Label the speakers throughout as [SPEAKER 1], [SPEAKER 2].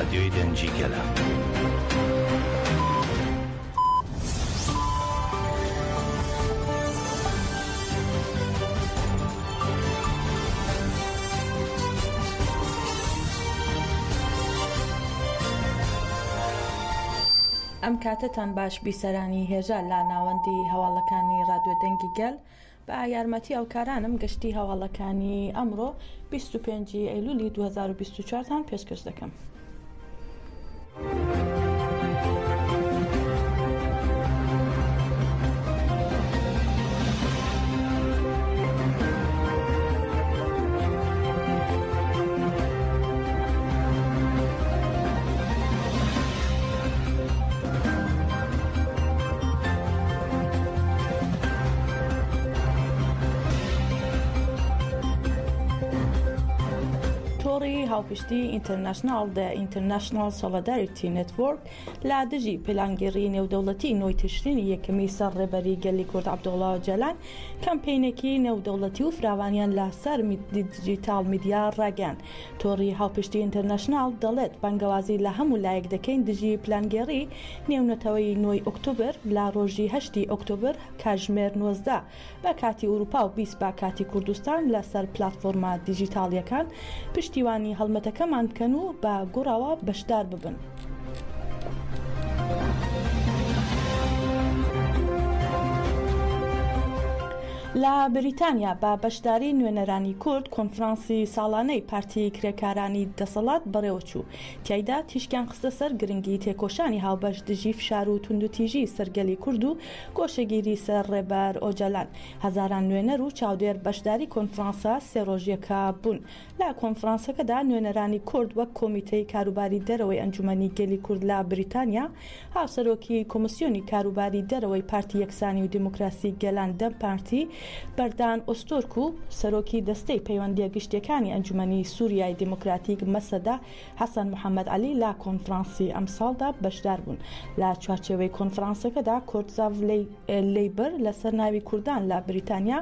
[SPEAKER 1] رادیۆی دەنگی گەلە.
[SPEAKER 2] ئەم کاتتان باش بیسەرانی هێژە لا ناوەندی هەواڵەکانی رادیۆ دەنگی گەل بە یارمەتی ئەو کارانم گەشتی هەواڵەکانی ئەمڕۆ 25 ئەیلولی 2024تان پێشکەش دەکەم. هاوپشتی ئینتەرناشنال دە ئینتەرناشنال سۆلیداریتی نێتوۆرک لا دژی پلانگیری نێودەوڵەتی نۆی تشرینی یەکەمی سەر ڕێبەری گەلی کورد عەبدوڵڵا ئۆجەلان کەمپەینێکی نێودەوڵەتی و فراوانیان لە سەر دیجیتال میدیا ڕاگەیاند. تۆڕی هاوپشتی ئینتەرناشنال دەڵێت بانگەوازی لە هەموو لایەک دەکەین دژی پلانگێری نێونەتەوەی 9 ئۆکتۆبر لە ڕۆژی 8 ئۆکتۆبر کاتژمێر 19 بە کاتی ئوروپا و 20 بە کاتی کوردستان لەسەر پلاتفۆرمە دیجیتاڵیەکان پشتیوانی هەڵمەتەکەمان بکەن و بە گوڕاوە بەشدار ببن. لە بریتانیا بە بەشداری نوێنەرانی کورد کۆنفرانسی ساڵانەی پارتی کرێکارانی دەسەڵات بەڕێوەچوو. تیایدا تیشکیان خستە سەر گرنگی تێکۆشانی هاوبەش دژی فشار و توندوتیژی سەرگەلی کورد و گۆشەگیری سەر ڕێبەر ئۆجەلان. هەزاران نوێنەر و چاودێر بەشداری کۆنفرانسە سێڕۆژیەکە بوون. لە کۆنفرانسەکەدا نوێنەرانی کورد وەک کۆمیتەی کاروباری دەرەوەی ئەنجومەنی گەلی کورد لە بریتانیا، هاوسەرۆکی کۆمیسیۆنی کاروباری دەرەوەی پارتی یەکسانی و دیموکراسی گەلان دەم پارتی، بەردان ئۆستۆرک و سەرۆکی دەستەی پەیوەندیە گشتیەکانی ئەنجومەنی سووریای دیموکراتیک مەسەدا حەسەن محەممەد عەلی لە کۆنفرانسی ئەمساڵدا بەشدار بوون. لە چوارچێوەی کۆنفرانسەکەدا کورتزاڤ لەیبەر لەسەر ناوی کوردان لە بریتانیا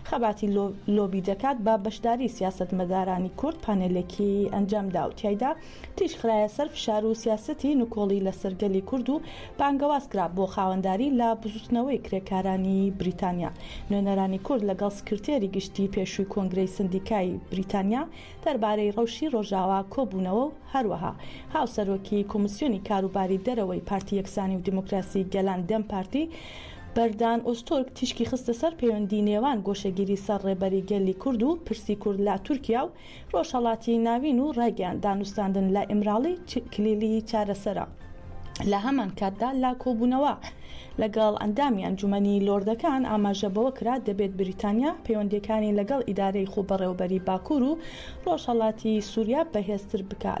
[SPEAKER 2] خەباتی لۆبی دەکات بە بەشداری سیاسەتمەدارانی کورد پانێلێکی ئەنجامدا و تیایدا تیش خرایە سەر فشار و سیاسەتی نوکۆڵی لە سەرگەلی کورد و بانگەوازکرا بۆ خاوەنداری لە بزوتنەوەی کرێکارانی بریتانیا. نوێنەرانی کورد لەگەڵ سکرتێری گشتی پێشووی کۆنگرەی سندیکای بریتانیا دەربارەی ڕەوشی ڕۆژاوا کۆبوونەوە و هەروەها هاوسەرۆکی کۆمیسیۆنی کاروباری دەرەوەی پارتی یەکسانی و دیموکراسی گەلان دەم پارتی بەردان ئۆستۆرک تیشکی خستە سەر پەیوەندی نێوان گۆشەگیری سەر ڕێبەری گەلی کورد و پرسی کورد لە تورکیا و ڕۆژهەڵاتی ناوین و ڕاگەیان دانوستاندن لە ئیمراڵی کلیلی چارەسەرە. لە هەمان کاتدا لا کۆبوونەوە لەگەڵ ئەندامی ئەنجومەنی لۆردەکان ئاماژەبەوە کرا دەبێت بریتانیا پەیوەندیەکانی لەگەڵ ئیدارەی خۆبەڕێوەبەری باکوور و ڕۆژهەڵاتی سووریا بەهێزتر بکە.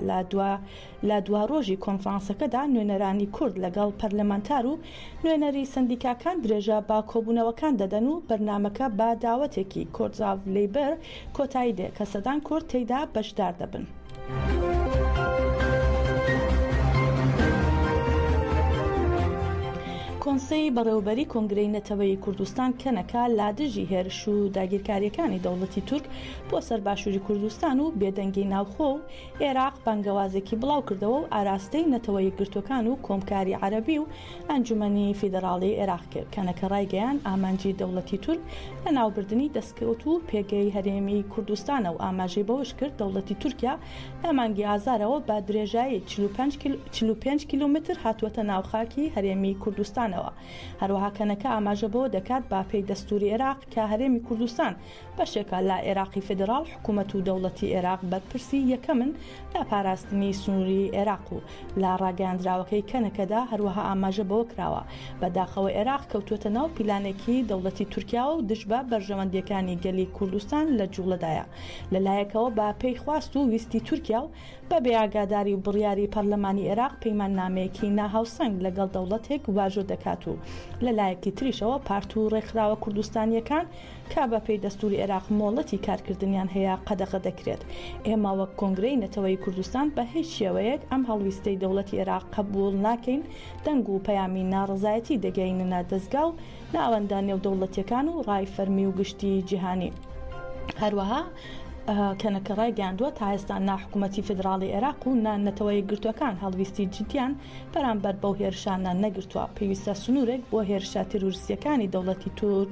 [SPEAKER 2] لە دوا ڕۆژی کۆنفرانسەکەدا نوێنەرانی کورد لەگەڵ پەرلەمانتار و نوێنەری سندیکاکان درێژە با کۆبوونەوەکان دەدەن و بەرنامەکە با داوەتێکی کورتزاڤ لەیبەر کۆتایی دێ کە سەدان کورد تێیدا بەشدار دەبن. کۆنسەی بەڕێوەبەری کۆنگرەی نەتەوەی کوردستان کەنەکە لا دژی هێرش و داگیرکاریەکانی دەوڵەتی تورک بۆ سەر باشووری کوردستان و بێدەنگی ناوخۆ و عێراق بانگەوازێکی بڵاو کردەوە و ئاراستەی نەتەوەی گرتوەکان و کۆمکاری عەرەبی و ئەنجومەنی فیدراڵی عێراق کرد. کەنەکە ڕایگەیان ئامانجی دەوڵەتی تورک لە ناوبردننی دەستکەوت و پێگەی هەرێمی کوردستانە و ئاماژەی بەوەش کرد دەوڵەتی تورکیا لە مانگی ئازارەوە بە درێژایی 45 کیلومتر هاتووەتە ناوخاکی هەرێمی کوردستانەوە. هەروەها کەنەکە ئاماژەبەوە دەکات با پێی دەستوری عێراق کە هەرێمی کوردستان بەشێکە لە عێراقی فدرال حکوومەت و دەوڵەتی عێراق بەرپرسی یەکەمن لە پاراستنی سنووری عێراق و لە ڕاگەیاندراوەکەی کەنەکەدا هەروەها ئاماژەبەوە کراوە بەداخەوە عێراق کەوتوتە ناو پیلانێکی دەوڵەتی تورکیا و دژبە بەرژەوەندیەکانی گەلی کوردستان لە جوڵەدایە. لەلایەکەوە با پێی خواست و ویستی تورکیا و بە بێئاگاداری و بڕیاری پەرلەمانی عێراق پەیمان نامەیەکی ناهاوسەنگ لەگەڵ دەوڵەتێک واژۆ دەکات و لەلایەکی تریشەوە پارت و ڕێکخراوە کوردستانیەکان کا بە پێی دەستوری عێراق مۆڵەتی کارکردنیان هەیە قەدەغە دەکرێت. ئێمە وەک کۆنگرەی نەتەوەی کوردستان بە هیچ شێوەیەک ئەم هەڵویستەی دەوڵەتی عێراق قبول ناکەین. دەنگ و پەیامی ناڕزایەتی دەگەینە دەستگا و ناوەندە نێودەوڵەتیەکان و ڕای فەرمی و گشتی جیهانی. هەروەها کەنەکە ڕایگەاندووە تا ئێستا ناحکوومەتی فدراڵی عێراق و نانەتەوەی گرتوەکان هەڵویستی جدیان بەرامبەر بەو هێرشانە نەگرتووە. پێویستە سنوورێک بۆ هێرشە تیرۆریستیەکانی دەوڵەتی تورک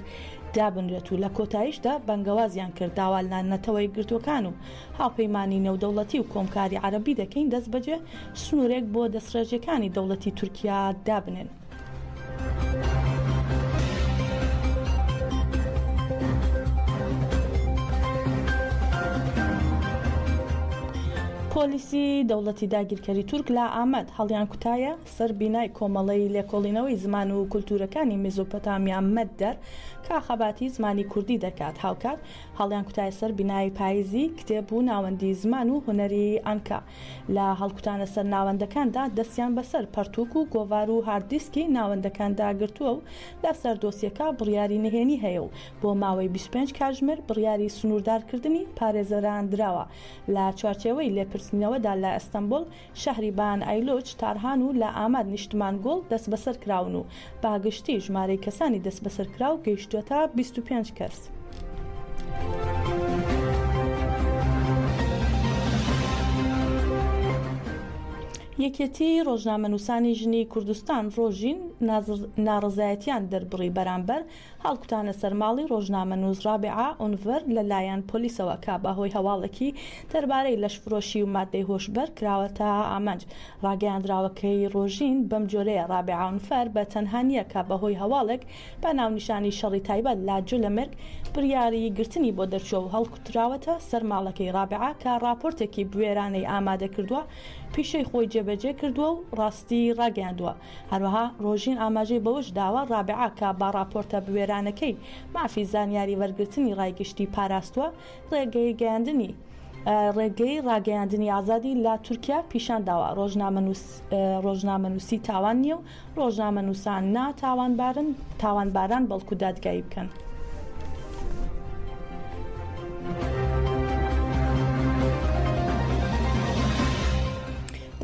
[SPEAKER 2] دابنرێت و لە کۆتاییشدا بەنگەوازیان کرد داوا نانەتەوەی گرتوەکان و هاوپەیمانی نێودەوڵەتی و کۆمکاری عەرەبی دەکەین دەست بەجێ سنوورێک بۆ دەستڕێژەکانی دەوڵەتی تورکیا دابنێن. پۆلیسی دەوڵەتی داگیرکەری تورک لە ئامەد هەڵیان کوتایە سەر بینای کۆمەڵەی لێکۆڵینەوەی زمان و کولتورەکانی مێزۆپۆتامیا مەددەر کە خەباتی زمانی کوردی دەکات هاوکات هەڵیان کوتایە سەر بینای پاییزی کتێب و ناوەندی زمان و هونەری ئەنکا. لە هەڵکوتانە سەر ناوەندەکاندا دەستیان بەسەر پەرتوک و گۆڤار و هاردیسکی ناوەندەکاندا گرتووە و لە سەر دۆسیەکە بڕیاری نهێنی هەیە و بۆ ماوەی 25 کاتژمێر بڕیاری سنووردارکردنی پارێزەران دراوە. لە چوارچێوەی لێپرسینەوەدا لە ئەستەمبول شەهریبان ئایلۆچ تارهان و لە ئاماد نیشتمان گۆڵ دەست بەسەر کراون و باگشتی ژمارەی کەسانی دەست بەسەر کراو گەیشتووەتە 25 کەس. یەکێتی ڕۆژنامەنووسانی ژنی کوردستان ڕۆژین ناڕزایەتیان دەربڕی بەرامبەر هەڵکوتانە سەرماڵی ڕۆژنامەنووس ڕابعە ئۆنڤەر لەلایەن پۆلیسەوە کە بەهۆی هەواڵێکی دەربارەی لەشفرۆشی و مادەی هۆشبەر کراوەتە ئامانج. ڕاگەیاندراوەکەی ڕۆژین بەم جۆرەیە ڕابعە ئۆنڤەر بە تەنها نییە کە بەهۆی هەواڵێک بە ناونیشانی شەڕی تایبەت لا جولەمێرگ بڕیاری گرتنی بۆ دەرچوە و هەڵکوتراوەتە سەرماڵەکەی ڕابعە کە راپۆرتێکی بوێرانەی ئامادە کردووە پیشەی خۆی جێبەجێ کردووە و ڕاستی ڕاگەاندووە. هەروەها ڕۆژین ئاماژەی بەوەش داوە ڕابعە کە با راپۆرتە بوێرانەکەی مافی زانیاری وەرگرتنی ڕایگەشتی پاراستووە ڕێگەی ڕاگەیاندنی ئازادی لە تورکیا پیشان داوە. ڕۆژنامەنووسی تاوان نییە و ڕۆژنامەنووسان تاوانباران بەڵکو دادگایی بکەن.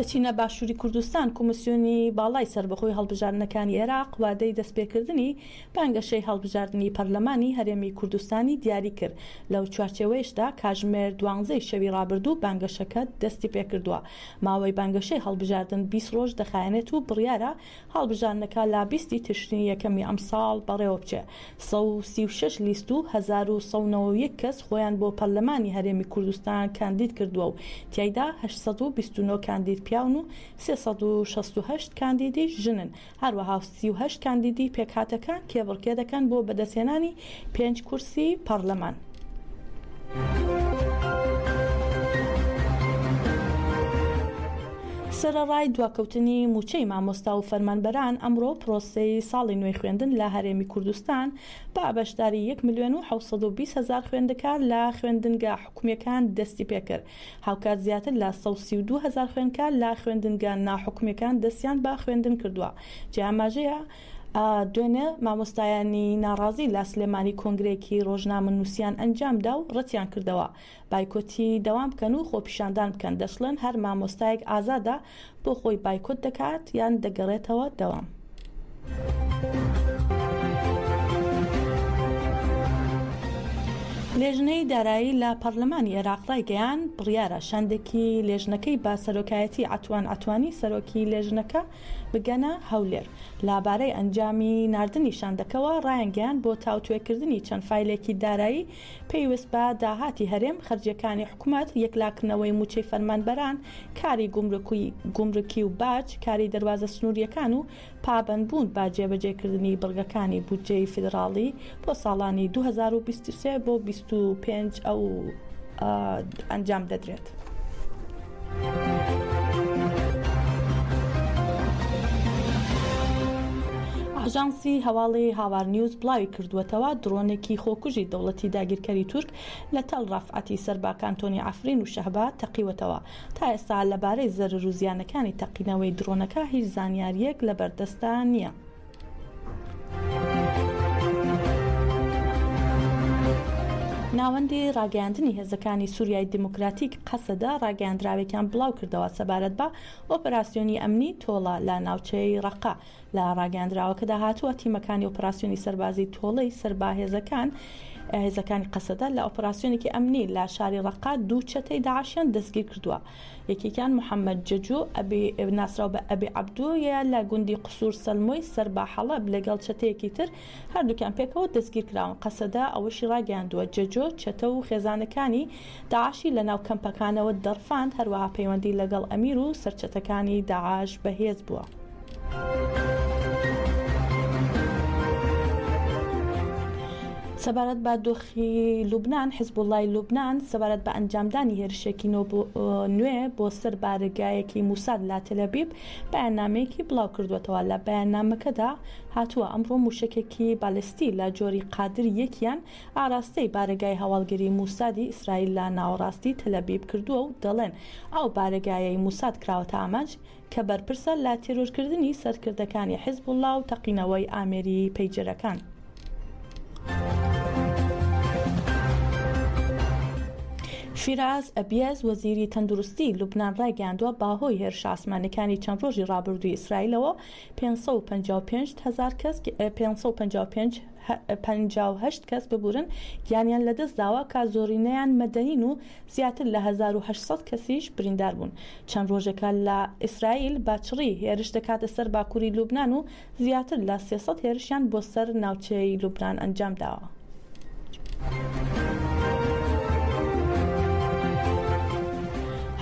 [SPEAKER 2] دەچینە باشووری کوردستان. کۆمسیۆنی باڵای سربەخۆی هەڵبژاردنەکانی عێراق وادەی دەستپێکردنی بانگەشەی هەڵبژاردننی پەرلەمانی هەرێمی کوردستانی دیاری کرد. لەو چوارچێوەیەشدا کاتژمێر 12 شەوی ڕابردوو بانگەشەکە دەستی پێکردووە. ماوەی بانگەشەی هەڵبژاردن 20 ڕۆژ دەخایەنێت و بڕیارە هەڵبژاردنەکە لا 20 تشرینی یەکەمی ئەم ساڵ بەڕێوە بچێ. 136 لیست و 1990 کەس خۆیان بۆ پەرلەمانی هەرێمی کوردستان کاندید کردووە و تیایدا 829 کاندید پیاون و 368 کاندیدی ژنن. هەروەها 38 کاندیدی پێکهاتەکان کێبڕکێ دەکەن بۆ بەدەستهێنانی 5 کورسی پەرلەمان. سەرەڕای دواکەوتنی موچەی مامۆستا و فەرمانبەران ئەمڕۆ پرۆسەی ساڵی نوێی خوێندن لە هەرێمی کوردستان بە بەشداری 1,720,000 خوێندەکار لە خوێندنگە حکوومیەکان دەستی پێکرد. هاوکات زیاتر لە 132,000 خوێندکار لە خوێندنگە ناحکوومیەکان دەستیان بە خوێندن کردووە. جیاماژەیە دوێنێ مامۆستایانی ناڕازی لە سلێمانی کۆنگرێکی ڕۆژنامەنووسیان ئەنجامدا و ڕەتیان کردەوە بایکۆتی دەوام بکەن و خۆپیشاندان بکەن. دەشڵێن هەر مامۆستایەک ئازادە بۆ خۆی بایکۆت دەکات یان دەگەڕێتەوە دەوام. لێژنەی دارایی لە پەرلەمانی عێراق ڕایگەیان بڕیارە شاندێکی لێژنەکەی با سەرۆکایەتی عەتوان عەتوانی سەرۆکی لێژنەکە بگەنە هەولێر. لەبارەی ئەنجامی ناردنی شاندەکەەوە ڕایانگەیان بۆ تاوتوێکردنی چەند فایلێکی دارایی پێویست بە داهاتی هەرێم خەرجیەکانی حکوومەت، یەکلاکردنەوەی موچەی فەرمانبەران، کاری گومرکی و باج، کاری دەواازە سنووریەکان و پابەندبوون با جێبەجێکردنی بڕگەکانی بودجەی فیدراڵی بۆ ساڵانی 2023 بۆ 25 ئەو ئەنجام دەدرێت. ئاژانسی هەواڵی هاوار نیوز بڵاوی کردووەتەوە درۆنێکی خۆکوژی دەوڵەتی داگیرکەری تورک لە تەل ڕەفعەتی سەرباکان تۆنی ئافرین و شەهبا تەقیوەتەوە. تا ئێستا لەبارەی زەرر و زیانەکانی تەقینەوەی درۆنەکە هیچ زانیاریەک لە بەردەستا نییە. ناوەندی ڕاگەاندنی هێزەکانی سووریای دیموکراتیک قەسەدا ڕاگەاندراوێکیان بڵاو کردەوە سەبارەت بە ئۆپەراسیۆنی ئەمنی تۆڵە لە ناوچەی ڕەقا. لە ڕاگەاندراوەکەدا هاتووە تیمەکانی ئۆپەراسیۆنی سەربازی تۆڵەی سەرباهێزەکان هێزەکانی قەسەدا لە ئۆپراسیۆنێکی ئەمنی لە شاری ڕەقا 2 چەتەی داعشیان دەستگیر کردووە. یەکێکیان محەممەد جەجو ناسراو بە ئەبی عەبدویە لە گوندی قسوور سەلمۆی سەر بە حەڵەب لەگەڵ چەتەیەکی تر هەردووکیان پێکەوە دەستگیر کراون. قەسەدا ئەوەشی ڕاگەیاندووە جەجۆ چەتە و خێزانەکانی داعشی لە ناو کەمپەکانەوە دەرفاند، هەروەها پەیوەندی لەگەڵ ئەمیر و سەرچەتەکانی داعش بەهێز بووە. سەبارەت بە دۆخی لوبنان، حیزب اللهی لوبنان سەبارەت بە ئەنجامدانی هێرشێکی نوێ بۆ سەر بارگایەکی موساد لە تەلەڤیڤ بەیاننامەیەکی بڵاو کردوێتەوە. لە بەیاننامەکەدا هاتووە ئەمڕۆ موشکێکی بالستی لە جۆری قادر یەکیان ئاراستەی بارگای هەواڵگەری موسادی ئیسرائیل لە ناوەڕاستی تەلەڤیڤ کردووە و دەڵێن ئەو بارگایەی موساد کراوەتە ئاماج کە بەرپرسە لە تێرۆرکردنی سەرکردەکانی حیزب الله و تەقینەوەی ئامێری پەیجەرەکان. فیراز ئەبیەز وەزیری تەندروستی لوبنان ڕایگەیاندووە باهۆی هێرش ئاسمانەکانی چەند ڕۆژی ڕابردووی ئیسرائیلەوە 558 کەس ببورن گیانیان لەدەست داوە کە زۆرینەیان مەدەنین و زیاتر لە 1800 کەسیش بریندار بوون. چەند ڕۆژەکە لە ئیسرائیل باچڕی هێرش دەکاتە سەر باکووری لوبنان و زیاتر لە 300 هێرشیان بۆ سەر ناوچەی لوبنان ئەنجام داوە.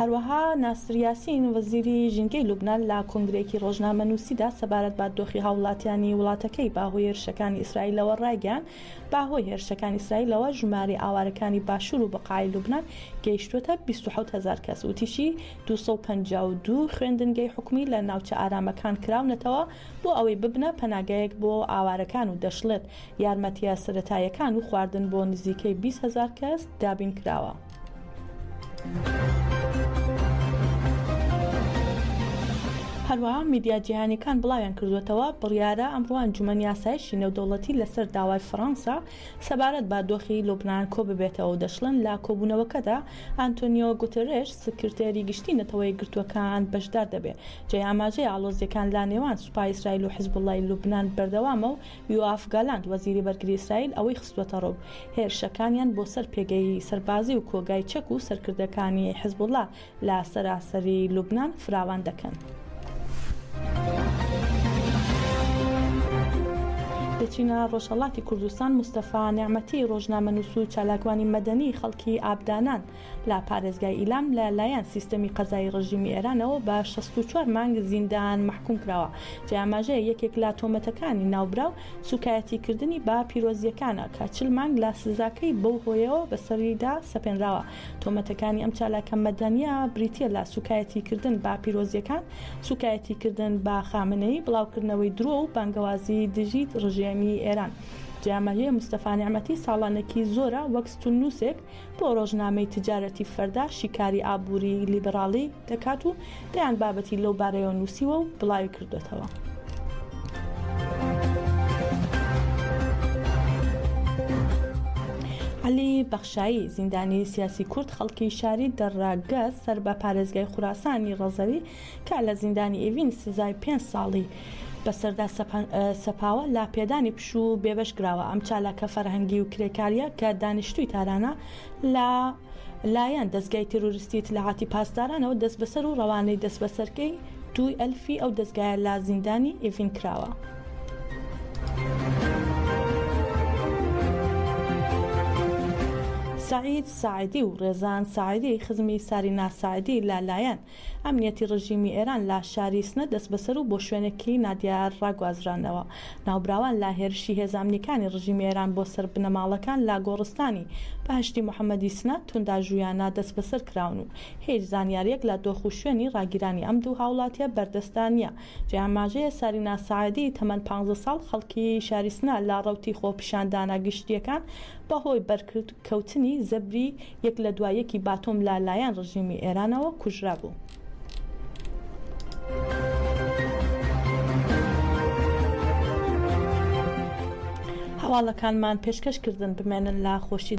[SPEAKER 2] هەروەها ناسر یاسین وەزیری ژینگەی لوبنان لە کۆنگرەیەکی ڕۆژنامەنووسیدا سەبارەت بە دۆخی هاوڵاتیانی وڵاتەکەی باهۆی هێرشەکانی ئیسرائیلەوە ڕایگەیاند باهۆی هێرشەکانی ئیسرائیلەوە ژمارەی ئاوارەکانی باشوور و بەقای لوبنان گەیشتووەتە 27000 کەس و تیشی 252 خوێندنگەی حکومی لە ناوچە ئارامەکان کراونەتەوە بۆ ئەوەی ببنە پەناگایەک بۆ ئاوارەکان و دەشڵێت یارمەتیە سەرەتاییەکان و خواردن بۆ نزیکەی 20000 کەس دابین کراوە. هەروەها میدیا جیهانیەکان بڵاویان کردوێتەوە بڕیارە ئەمڕۆ ئەنجومەن یاسایشی نێودەوڵەتی لەسەر داوای فەڕەنسا سەبارەت بە دۆخی لوبنان کۆ ببێتەوە و دەشڵن لە کۆبوونەوەکەدا ئانتۆنیۆ گوتێرێش سکرتێری گشتی نەتەوەی گرتووەکان بەشدار دەبێت. جێی ئاماژەی ئاڵۆزیەکان لا نێوان سوپای ئیسرائیل و حیزب اللهی لوبنان بەردەوامە و یۆآف گالاند وەزیری بەرگری ئیسرائیل ئەوەی خستووەتە ڕۆ هێرشەکانیان بۆ سەر پێگەی سەربازی و کۆگای چەک و سەرکردەکانی حیزب الله لە سەراسەری لوبنان فراوان دەکەن. دەچینە ڕۆژهەڵاتی کوردستان. مستەفا نێعمەتی ڕۆژنامەنووس و چالاکوانی مەدەنی خەڵکی ئابدانان لە پارێزگای ئیلام لە لایەن سیستەمی قەزایی ڕژیمی ئێرانەوە بە 64 مانگ زیندان محکوم کراوە. جیاماژەیە یەکێک لە تۆمەتەکانی ناوبراو سوکایەتیکردنی بە پیرۆزیەکانە کە 40 مانگ لە سزاکەی بەو هۆیەوە بەسەریدا سەپێنراوە. تۆمەتەکانی ئەم چالاکە مەدەنیە بریتیە لە سوکایەتیکردن بە پیرۆزیەکان، سوکایەتیکردن بە خامنەی، بڵاوکردنەوەی درۆ و بانگەوازی دژی ڕژیمی ئێران. جامەژەیە مستەفا نێعمەتی ساڵانێکی زۆرە وەک ستونووسێک بۆ ڕۆژنامەی تجارەتی فەردا شیکاری ئابووری لیبراڵی دەکات و دەیان بابەتی لەو بارەیەوە نووسیوە و بڵاوی کردوێتەوە. علی بەخشایی زیندانی سیاسی کورد خەڵکی شاری دەڕاگەز سەر بە پارێزگای خوراسانی ڕەزەوی کە لە زیندانی ئێڤین سزای 5 ساڵی بەسەردا سەپاوە لا پێدانی پشوو بێبەش گراوە. ئەم چالاکە فەرهەنگی و کرێکاریە کە دانیشتووی تارانە لە لایەن دەستگای تێرۆریستی ئیتلاعاتی پاسدارانەوە دەست بەسەر و ڕەوانەی دەست بەسەرکەی 2000 ئەو دەستگایە لە زیندانی ئێڤین کراوە. سعید سعیدی و ڕێزان سعیدی خزمی سارینا سعیدی لەلایەن ئەمنیەتی ڕژیمی ئێران لە شاری سنە دەست بەسەر و بۆ شوێنێکی نادیار ڕاگوازرانەوە. ناوبراوان لە هێرشی هێزامنیەکانی ڕژیمی ئێران بۆ سەر بنەماڵەکان لە گۆڕستانی بەهشتی محەممەدی سنە تونداژویانە دەست بەسەر کراون و هیچ زانیاریەک لە دۆخ و شوێنی ڕاگیرانی ئەم دوو هاوڵاتیە بەردەستانە. جیاماژەیە سارینا سعیدی تەمەن 15 ساڵ خەڵکی شاری سنە لە ڕەوتی خۆپیشاندانە گشتیەکان بەهۆی بەرکەوتنی زەبری یەک لە دوایەکی باتۆم لەلایەن ڕژیمی ئێرانەوە کوژرا بوو. هەواڵەکانمان پێشکەشکردن بمێنن لە خۆشی